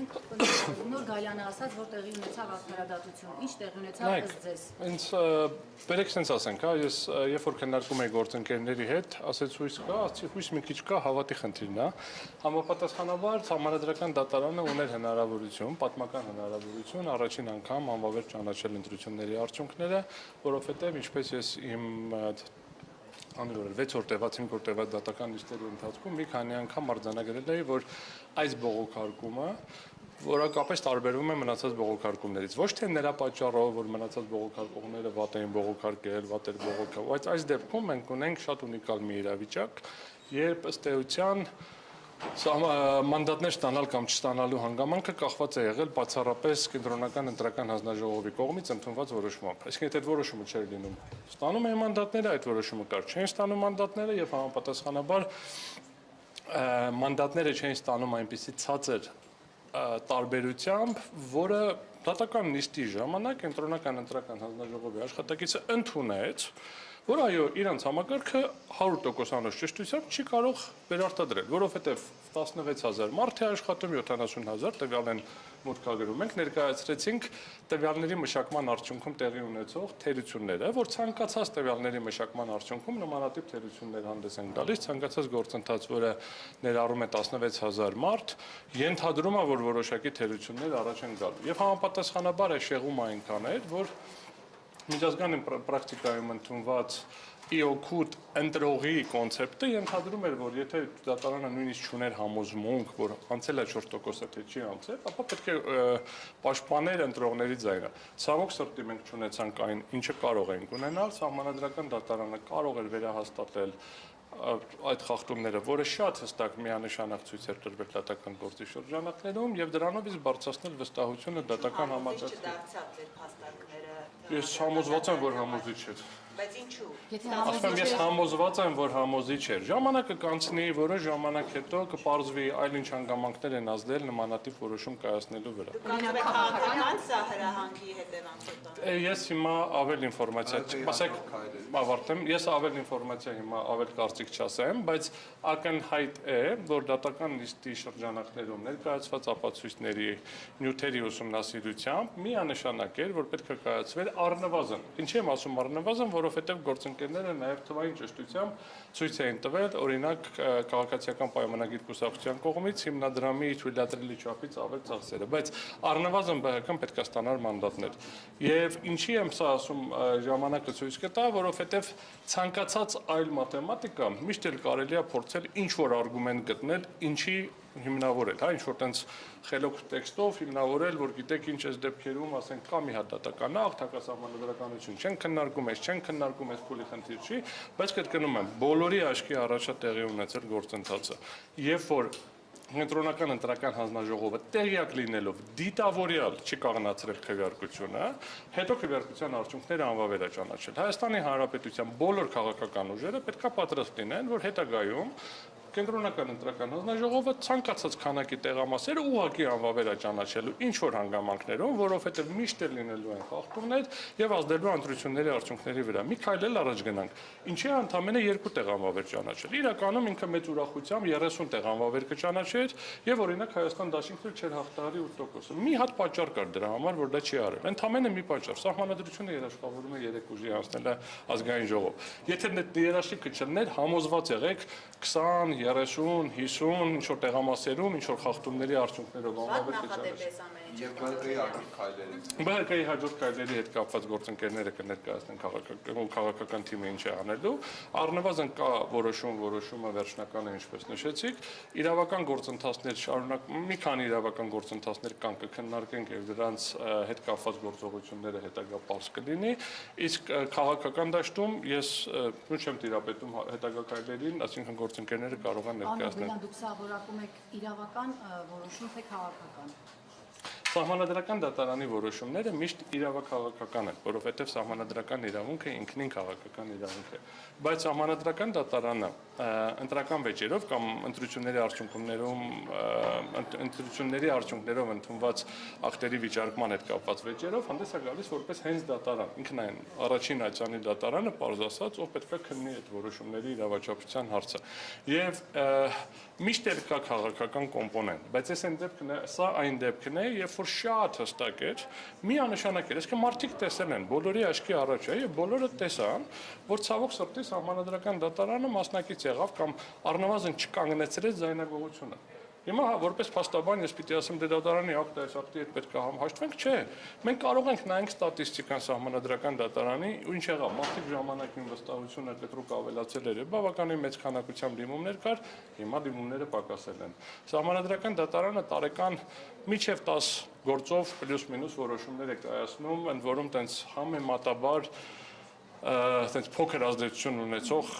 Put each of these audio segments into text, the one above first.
Նոր Գալյանը ասաց, որ տեղի ունեցավ արդարադատություն։ Ինչ տեղի ունեցավ ըստ ձեզ։ Ինձ բերեք sense ասենք, հա, ես երբ որ քննարկում եի գործընկերների հետ, ասեց հույս կա, ասեցի հույս մի քիչ կա, հավատի խնդիրն է։ Համապատասխանաբար Սահմանադրական դատարանը ուներ հնարավորություն, պատմական հնարավորություն առաջին անգամ անվավեր ճանաչել ընտրությունների արդյունքները, որովհետև ինչպես ես իմ անորոշ 6 օրը 5 օրը դատական նիստերի ընթացքում մի քանի անգամ արձանագրել էի, որ այս բողոքարկումը որակապես տարբերվում է մնացած բողոքարկումներից։ Ոչ թե նրա պատճառով, որ մնացած բողոքարկողները վատ էին բողոքարկել, վատ էր բողոքել, բայց այս դեպքում մենք ունենք շատ ունիկալ մի իրավիճակ, երբ ըստ էության մանդատներ ստանալ կամ չստանալու հանգամանքը կախված է եղել բացառապես կենտրոնական ընտրական հանձնաժողովի կողմից ընդունված որոշմամբ։ Այսինքն եթե այդ որոշումը չէր լինում, ստանում էին մանդատները, այդ որոշումը կար, չէին ստանում մանդատները եւ համապատասխանաբար մանդատները չէին ստանում այնպիսի ցածր տարբերությամբ, որը դատական նիստի ժամանակ կենտրոնական ընտրական հանձնաժողովի աշխատակիցը ընդունեց, որ այո, իրանց համակարգը 100%-անոց ճշտությամբ չի կարող վերարտադրել, որովհետև 16000 մարդ է աշխատում, 70000 տվյալ են մուտքագրում։ Մենք ներկայացրեցինք տվյալների մշակման արդյունքում տեղի ունեցող թերությունները, որ ցանկացած տվյալների մշակման արդյունքում նմանատիպ թերություններ հանդես են գալիս, ցանկացած գործընթաց, որը ներառում է 16000 մարդ, ենթադրում է, որ որոշակի թերություններ առաջ են գալու։ Եվ համապատասխանաբար է շեղում այնքան էր, որ միջազգային պրակտիկայում ընդունված իօքուտ ընտրողի կոնցեպտը ենթադրում էր, որ եթե դատարանը նույնիսկ չուներ համոզմունք, որ անցել է 4%-ը թե չի անցել, ապա պետք է պաշտպաներ ընտրողների ձայնը։ Ցավոք սրտի մենք չունեցանք այն, ինչը կարող էինք ունենալ, Սահմանադրական դատարանը կարող էր վերահաստատել այդ խախտումները, որը շատ հստակ միանշանակ ցույց էր տրվել դատական գործի շրջանակներում եւ դրանով իսկ բարձրացնել վստահությունը դատական համակարգի։ Ես համոզված եմ, որ համոզիչ էր։ Բայց ինչու։ Ասում ես համոզված եմ, որ համոզիչ էր։ Ժամանակը կանցնի, որոշ ժամանակ հետո կպարզվի այլ ինչ հանգամանքներ են ազդել նմանատիպ որոշում կայացնելու վրա։ Քաղաքական սա հրահանգի հետևանքով։ Ես հիմա ավել ինֆորմացիա, ասեք, ավարտեմ, ես ավել ինֆորմացիա հիմա ավել կարծիք չասեմ, բայց ակնհայտ է, որ դատական նիստի շրջանակներում ներկայացված ապացույցների նյութերի ուսումնասիրությամբ միանշանակ էր, որ պետք է կայացվեր առնվազն։ Ինչի եմ ասում առնվազն, որովհետև գործընկերները նաև թվային ճշտությամբ ցույց էին տվել, օրինակ քաղաքացիական պայմանագիր կուսակցության կողմից հիմնադրամի թույլատրելի չափից ավել ծախսերը, բայց առնվազն ԲՀԿ-ն պետք է ստանար մանդատներ։ Եվ ինչի եմ սա ասում, ժամանակը ցույց կտա, որովհետև ցանկացած այլ մաթեմատիկա միշտ էլ կարելի է փորձել ինչ-որ արգումենտ գտնել, ինչի հիմնավորել, հա, ինչ-որ տենց խելոք տեքստով հիմնավորել, որ գիտեք ինչ այս դեպքերում, ասենք, կա մի հատ դատական ակտ, հակասահմանադրականություն չեն քննարկում, չեն քննարկում, փուլի խնդիր չի, բայց կրկնում եմ, բոլորի աչքի առաջ է տեղի ունեցել գործընթացը։ Երբ որ կենտրոնական ընտրական հանձնաժողովը տեղյակ լինելով դիտավորյալ չի կանգնացրել քվեարկությունը, հետո քվեարկության արդյունքները անվավեր է ճանաչել։ Հայաստանի Հանրապետության բոլոր քաղաքական ուժերը պետք է պատրաստ լինեն, որ հետագայում կենտրոնական ընտրական հանձնաժողովը ցանկացած քանակի տեղամասերը ուղղակի անվավեր է ճանաչելու ինչ որ հանգամանքներում, որովհետև միշտ է լինելու են խախտումներ եւ ազդելու ընտրությունների արդյունքների վրա։ Մի քայլ էլ առաջ գնանք։ Ինչի ընդամենը 2 տեղ անվավեր ճանաչել։ Իրականում ինքը մեծ ուրախությամբ 30 տեղ անվավեր կճանաչեր եւ օրինակ Հայաստան դաշինքն չէր հաղթահարի 8%-ը։ Մի հատ պատճառ կար դրա համար, որ դա չի արել։ Ընդամենը մի պատճառ։ Սահմանադրությունը երաշխավորում է 3 ուժի անցնելը ազգային ժողով։ Եթե երաշխիքը չլներ, համոզված եղեք 20 30, 50, ինչ-որ տեղամասերում, ինչ-որ խախտումների արդյունքներով անվավեր կճանաչեն։ Եվ ԲՀԿ-ի հաջորդ քայլերի։ ԲՀԿ-ի հաջորդ քայլերի հետ կապված գործընկերները կներկայացնեն քաղաքական թիմը ինչ է անելու։ Առնվազն կա որոշումը վերջնական է, ինչպես նշեցիք, իրավական գործընթացներ շարունակ, մի քանի իրավական գործընթացներ կան կքննարկենք եւ դրանց հետ կապված գործողությունները հետագա պարզ կլինի, իսկ քաղաքական դաշտում ես ոչ եմ տիրապետում հետագա քայլերին, այսինքն գործընկերները կարող են ներկայացնել։ Անո, դուք սա որակում եք իրավական որոշում թե քաղաքական։ Սահմանադրական դատարանի որոշումները միշտ իրավաքաղաքական են, որովհետև սահմանադրական իրավունքը ինքնին քաղաքական իրավունք է։ Բայց սահմանադրական դատարանը ընտրական վեճերով կամ ընտրությունների արդյունքներում ընտրությունների արդյունքներով ընդունված ակտերի վիճարկման հետ կապված վեճերով հանդես է գալիս որպես հենց դատարան, ինքն այն առաջին աջանի դատարանը, պարզ ասած, ով պետք է քննի այդ որոշումների իրավաչափության հարցը։ Եվ միշտ էլ կա քաղաքական կոմպոնենտ, բայց սա այն դեպքն է, երբ որ շատ հստակ էր, միանշանակ էր, այսինքն մարդիկ տեսել են, բոլորի աչքի առաջ է, եւ բոլորը տեսան, որ ցավոք սրտի Սահմանադրական դատարանը մասնակից եղավ կամ առնվազն չկանգնեցրեց ձայնագողությունը։ Հիմա որպես փաստաբան ես պիտի ասեմ դե դատարանի ակտը այս ակտի հետ պետք է համահաշտվենք, չէ։ Մենք կարող ենք նայենք ստատիստիկան Սահմանադրական դատարանի, ու ինչ եղավ, մարդիկ ժամանակին վստահությունը կտրուկ ավելացել էր, բավականին մեծ քանակությամբ դիմումներ կար, հիմա դիմումները պակասել են։ Սահմանադրական դատարանը տարեկան միջև 10 գործով պլյուս-մինուս որոշումներ է կայացնում, ընդ որում տենց համեմատաբար այդպես փոքր ազդեցություն ունեցող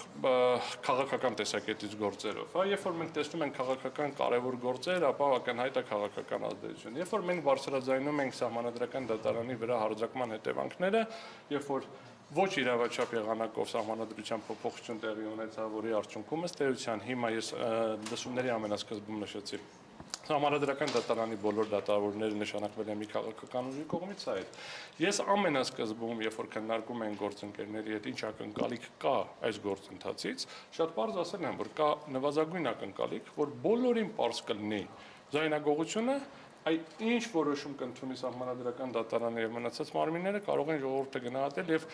քաղաքական տեսակետից գործերով, հա, երբ որ մենք տեսնում ենք քաղաքական կարևոր գործեր, ապա ակնհայտ է քաղաքական ազդեցություն։ Երբ որ մենք բարձրաձայնում ենք Սահմանադրական դատարանի վրա հարձակման հետևանքները, երբ որ ոչ իրավաչափ եղանակով սահմանադրության փոփոխություն տեղի ունեցավ, որի արդյունքում ըստ էության հիմա ես լսումների ամենասկզբում նշեցի Սահմանադրական դատարանի բոլոր դատավորները նշանակվել են մի քաղաքական ուժի կողմից այդ։ Ես ամենասկզբում, երբ որ քննարկում են գործընկերների հետ ինչ ակնկալիք կա այս գործընթացից, շատ պարզ ասել եմ, որ կա նվազագույն ակնկալիք, որ բոլորին պարզ կլինի ձայնագողությունը, այդ ինչ որոշում կընդունի Սահմանադրական դատարանը եւ մնացած մարմինները կարող են ժողովուրդը գնահատել եւ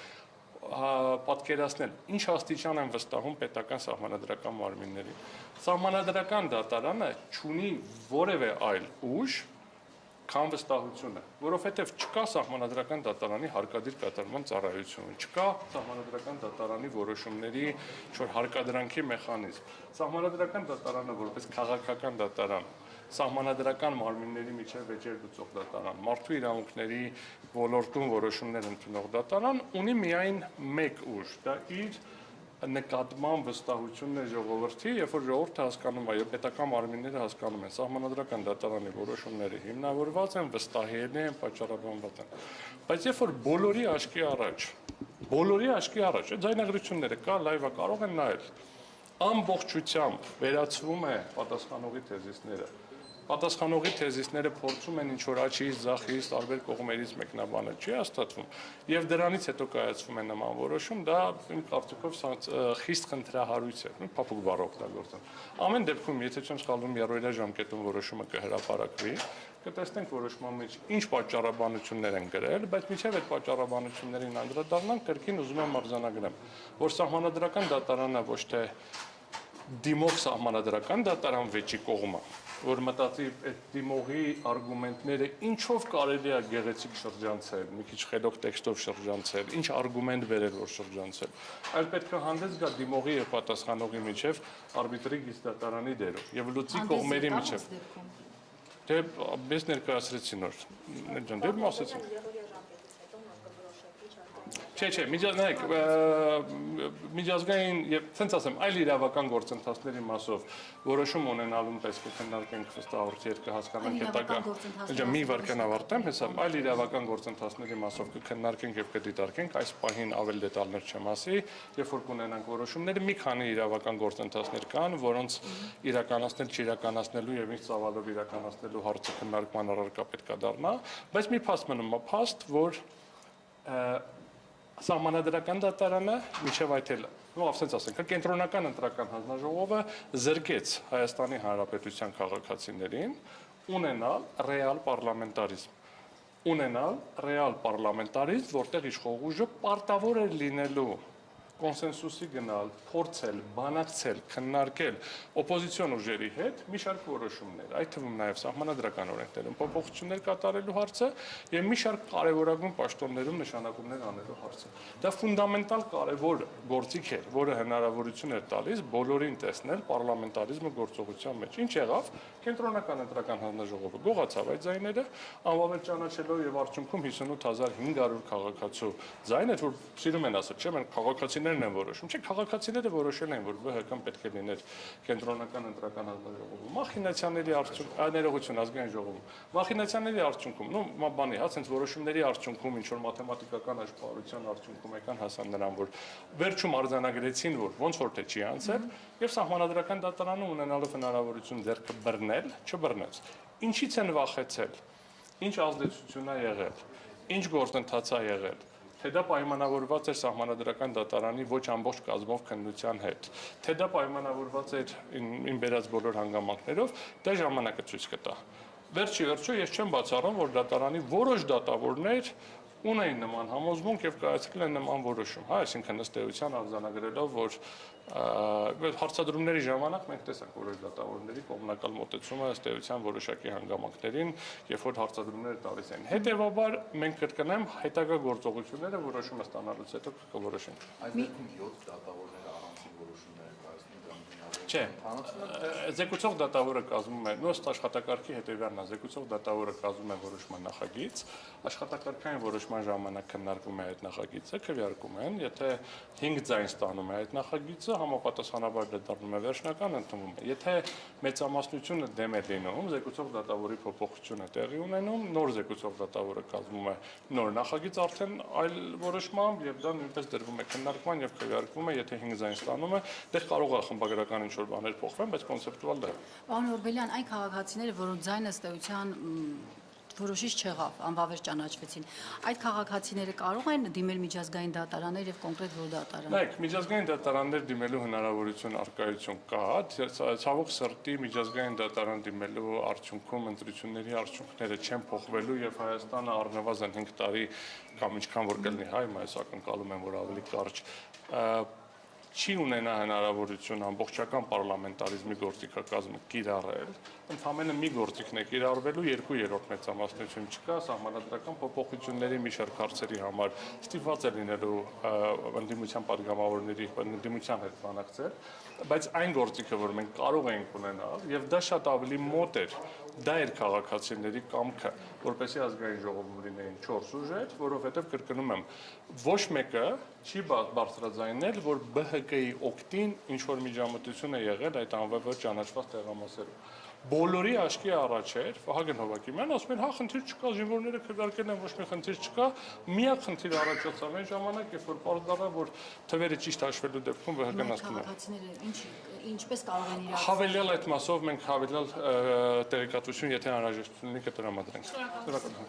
պատկերացնել ինչ աստիճան են վստահում պետական սահմանադրական մարմիններին։ Սահմանադրական դատարանը չունի որևէ այլ ուժ, քան վստահությունը, որովհետև չկա Սահմանադրական դատարանի հարկադիր կատարման ծառայություն, չկա Սահմանադրական դատարանի որոշումների հարկադրանքի մեխանիզմ։ Սահմանադրական դատարանը որպես քաղաքական դատարան, սահմանադրական մարմինների միջև վեճեր լուծող դատարան, մարդու իրավունքների ոլորտում որոշումներ ընդունող դատարան ունի միայն մեկ ուժ, դա իր նկատմամբ վստահությունն է ժողովրդի, երբ որ ժողովուրդը հասկանում է, եւ պետական մարմինները հասկանում են, Սահմանադրական դատարանի որոշումները հիմնավորված են, վստահելի են, պատճառաբանված են։ Բայց երբ որ բոլորի աչքի առաջ, ձայնագրությունները կա, լայվա կարող են նայել, ամբողջությամբ վերացվում է պատասխանողի թեզիսները։ Պատասխանողի թեզիսները փորձում են ինչ-որ աչից, ձախից, տարբեր կողմերից մեկնաբանել, չի հաստատվում, եւ դրանից հետո կայացվում է նման որոշում, դա իմ կարծիքով խիստ խնդրահարույց է, փափուկ բառ օգտագործեմ։ Ամեն դեպքում, եթե չեմ սխալվում, երրորդյա ժամկետում որոշումը կհրապարակվի, կտեսնենք որոշման մեջ ինչ պատճառաբանություններ են գրել, բայց մինչև այդ պատճառաբանություններին անդրադառնանք, կրկին ուզում եմ արձանագրեմ, որ Սահմանադրական դատարանը ոչ թե դիմող Սահմանադրական դատարան վեճի կողմը, որ մտածի այդ դիմողի արգումենտները ինչով կարելի է գեղեցիկ շրջանցել, մի քիչ խելոք տեքստով շրջանցել, ինչ արգումենտ բերել, որ շրջանցել, այլ պետք է հանդես գա դիմողի եւ պատասխանողի միջև արբիտրի դատարանի դերով եւ լուծի կողմերի միջև։ Դե ես ներկայացրեցի նոր, դե ասեցի։ Չէ, միջազգային եւ ցենց ասեմ, այլ իրավական գործընթացների մասով որոշում ունենալուն պես կքննարկենք վստահորդ երկը հասկանանք հետագա։ Մի վարքան ավարտեմ, հեսա այլ իրավական գործընթացների մասով կքննարկենք եւ կդիտարկենք, այս պահին ավելի դետալներ չեմ ասի, երբ որ կունենանք որոշումները, մի քանի իրավական գործընթացներ կան, որոնց իրականացնել, չիրականացնելու եւ ինչ ծավալով իրականացնելու հարցը քննարկման առարկա պետք է դառնա, բայց մի փաստ մնում է, փաստ, որ Սահմանադրական դատարանը միջև այդ էլ, ասենց ասենք, կենտրոնական ընտրական հանձնաժողովը զրկեց Հայաստանի Հանրապետության քաղաքացիներին ունենալ ռեալ պարլամենտարիզմ, որտեղ իշխող ուժը պարտավոր էր լինելու կոնսենսուսի գնալ, փորձել, բանակցել, քննարկել օպոզիցիոն ուժերի հետ մի շարք որոշումներ, այդ թվում նաև սահմանադրական օրենքներում փոփոխություններ կատարելու հարցը եւ մի շարք կարևորագույն պաշտոններում նշանակումներ անելու հարցը։ Դա ֆունդամենտալ կարևոր գործիք էր, որը հնարավորություն էր տալիս բոլորին տեսնել պարլամենտարիզմը գործողության մեջ։ Ինչ եղավ, կենտրոնական ընտրական հանձնաժողովը գողացավ այդ ձայները, անվավեր ճանաչելով եւ արդյունքում 58500 քաղաքացու ձայն էր, որ սիրում են ասել, չէ՞, մենք քաղաքացիների քաղաքացիներն են որոշում։ Չէ, քաղաքացիները որոշել են, որ ԲՀԿ-ն պետք է լիներ կենտրոնական ընտրական հանձնաժողովում։ Մախինացիաների արդյունքում, ներողություն, ազգային ժողովում։ Մախինացիաների արդյունքում, բանի, հա, ցենց որոշումների արդյունքում, ինչ որ մաթեմատիկական աշխարհության արդյունքում եկան հասան նրան, որ վերջում արձանագրեցին, որ ոնց որ թե չի անցել, եւ սահմանադրական դատարանը ունենալով հնարավորություն ձեռքը բռնել, չբռնեց։ Ինչից են վախեցել։ Ինչ ազդեցություն է եղել, ինչ գործընթաց է եղել, թե դա պայմանավորված էր սահմանադրական դատարանի ոչ ամբողջ կազմով քննության հետ, թե դա պայմանավորված էր իմ բերած բոլոր հանգամանքներով, դա ժամանակը ցույց կտա։ Վերջի վերջո ես չեմ բացառում, որ դատարանի որոշ դատավորներ ունեին նման համոզմունք եւ կայացրել են նման որոշում, հա, այսինքն ըստ էության արձանագրելով, որ հարցադրումների ժամանակ մենք տեսանք որոշ դատավորների կողմնակալ մոտեցումը ըստ էության որոշակի հանգամանքներին, երբ որ հարցադրումները տալիս են։ Հետևաբար մենք կրկնեմ հետագա գործողությունները որոշումը ստանալուց հետո կորոշենք։ Այս դեպքում 7 դատավորները առանցին որոշումներ են կայացնում դրանք։ Չէ, զեկուցող դատավորը կազմում է, ըստ աշխատակարգի հետևյալն է, զեկուցող դատավորը կազմում է որոշման նախագիծ, աշխատակարգային որոշման ժամանակ քննարկվում է այդ նախագիծը, քվեարկում են, եթե 5 ձայն ստանում է այդ նախագիծը, համապատասխանաբար դա դառնում է վերջնական, ընդունվում է։ Եթե մեծամասնությունը դեմ է լինում, զեկուցող դատավորի փոփոխությունը տեղի ունենում, նոր զեկուցող դատավորը կազմում է նոր նախագիծ արդեն այլ որոշմամբ եւ դա նույնպես դրվում է քննարկման եւ քվեարկվում է, եթե 5 ձայն ստանում է, դեռ կարող է խմբագրական ինչ-որ բաներ փոխվեն, բայց կոնցեպտուալ դա է։ Պարոն Օրբելյան, այն քաղաքացիները, որոնց ձայնը ըստ էության որոշիչ չեղավ, անվավեր ճանաչվեցին, այդ քաղաքացիները կարող են դիմել միջազգային դատարաններ եւ կոնկրետ որ դատարան։ Նայեք, միջազգային դատարաններ դիմելու հնարավորություն արկայություն կա, ցավոք սրտի միջազգային դատարան դիմելու արդյունքում ընտրությունների արդյունքները չեն փոխվելու եւ Հայաստանը առնվազն 5 տարի կամ ինչքան որ կլինի հայ, այս ակնկալում են, որ ավելի կարճ չի ունենա հնարավորություն ամբողջական պարլամենտարիզմի գործիքակազմը կիրառել, ընդհանրապես մի գործիքն է կիրառվելու, 2/3 մեծամասնություն չկա, սահմանադրական փոփոխությունների մի շարք հարցերի համար ստիպված է լինելու ընդդիմության падգամավորների ընդդիմության հետ բանակցել, բայց այն գործիքը, որ մենք կարող ենք ունենալ, եւ դա շատ ավելի մոտ էր, դա էր քաղաքացիների կամքը, որպեսզի ազգային ժողովում լինեին 4 ուժեր, որովհետեւ կրկնում եմ, ոչ մեկը չի բարձրաձայնել, որ ԲՀԿ-ի օգտին ինչ որ միջամտություն է եղել այդ անվավեր ճանաչված տեղամասերում։ Բոլորի աչքի առաջ էր Վահագն Հովակիմյան, ասում են, հա, խնդիր չկա, զինվորները քվեարկել են, ոչ մի խնդիր չկա, միակ խնդիր առաջացավ այն ժամանակ, երբ որ պարզ դառավ, որ թվերը ճիշտ հաշվելու դեպքում ԲՀԿ-ն ասում է։ Քաղաքացիները ինչպես կարող են իրար Հավելյալ այդ մասով մենք հավելյալ տեղեկատվություն, եթե անհրաժեշտություն ունի, կտրամադրենք։ Շնորհակալ եմ։